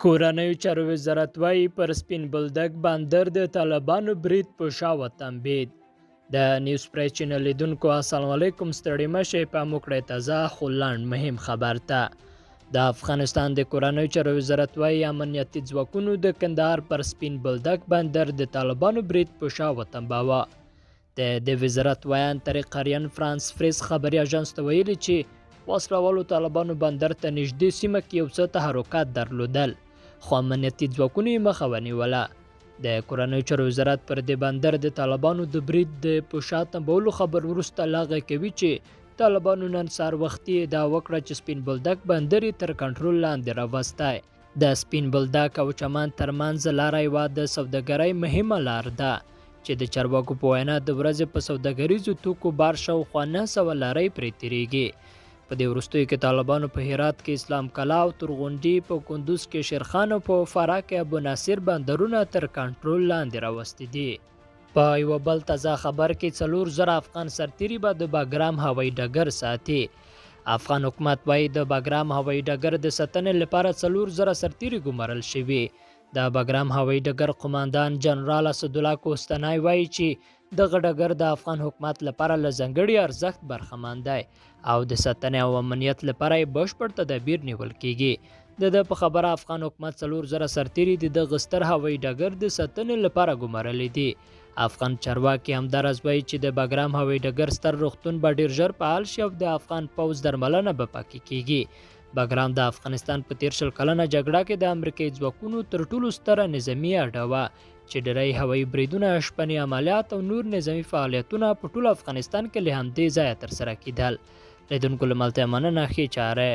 کورنیو چارو وزارت وایي پر سپین بولدک بندر د طالبانو برید په شا وتمبید. د نیوز پریس چینل لیدونکو السلام علیکم، ستړي مشئ، پام وکړئ تازه خو لنډ مهم خبر ته. د افغانستان د کورنیو چارو وزارت وایي امنیتي ځواکونو د کندهار پر سپین بولدک بندر د طالبانو برید په شا وتمباوه. د وزارت ویان طریق آریان فرانس فریس خبري اژانس ته ویلي چې وسلوالو طالبانو بندر ته نږدې سیمه کې یو څه تحرکات درلودل، خو امنیتي ځواکونو یې مخه ونیوله. د کورنیو چارو وزارت پر د بندر د طالبانو د برید د په شا تمبولو خبر وروسته لاغه کوي چې طالبانو نن سهار وختي ادعا وکړه چې سپین بولدک بندر یې تر کنټرول لاندې راوستی. د سپین بولدک او چمن ترمنځ لاره یوه د سوداګرۍ مهمه لار ده چې د چارواکو په وینا د ورځې په سوداګریزو توکو بار شاوخوا 900 لارۍ پرې تیریږي. په دې وروستیو کې طالبانو په هرات کې اسلام کلا او تورغونډي، په کندوز کې شیرخان او په فراه کې ابو ناصر بندرونه تر کنټرول لاندې راوستي دي. په یوه بل تازه خبر کې 4,000 افغان سرتیري به د باګرام هوایي ډګر ساتي. افغان حکومت وایي د باګرام هوایي ډګر د ساتنې لپاره 4,000 سرتیري ګمارل شوي. د باګرام هوایي ډګر قماندان جنرال اسدالله کوهستاني وایي چې دغه ډګر د افغان حکومت لپاره له ځانګړي ارزښت برخمن دی او د ساتنې او امنیت لپاره یې بشپړ تدابیر نیول کیږي. د په خبره افغان حکومت 4,000 سرتیري د دغه ستر هوایي ډګر د ساتنې لپاره ګمارلي دي. افغان چارواکي همداراز وایي چې د باګرام هوایي ډګر ستر روغتون به ډیر ژر فعال شي او د افغان پوځ درملنه به پکې کیږي. باګرام د افغانستان په 13 کلنه جګړه کې د امریکایي ځواکونو تر ټولو ستره نظامي اډه وه چې ډیری هوایي بریدونه، شپني عملیات او نور نظامي فعالیتونه په ټول افغانستان کې له همدې ځایه ترسره کیدل. لیدونکو له ملتیا مننه، ښې چاره.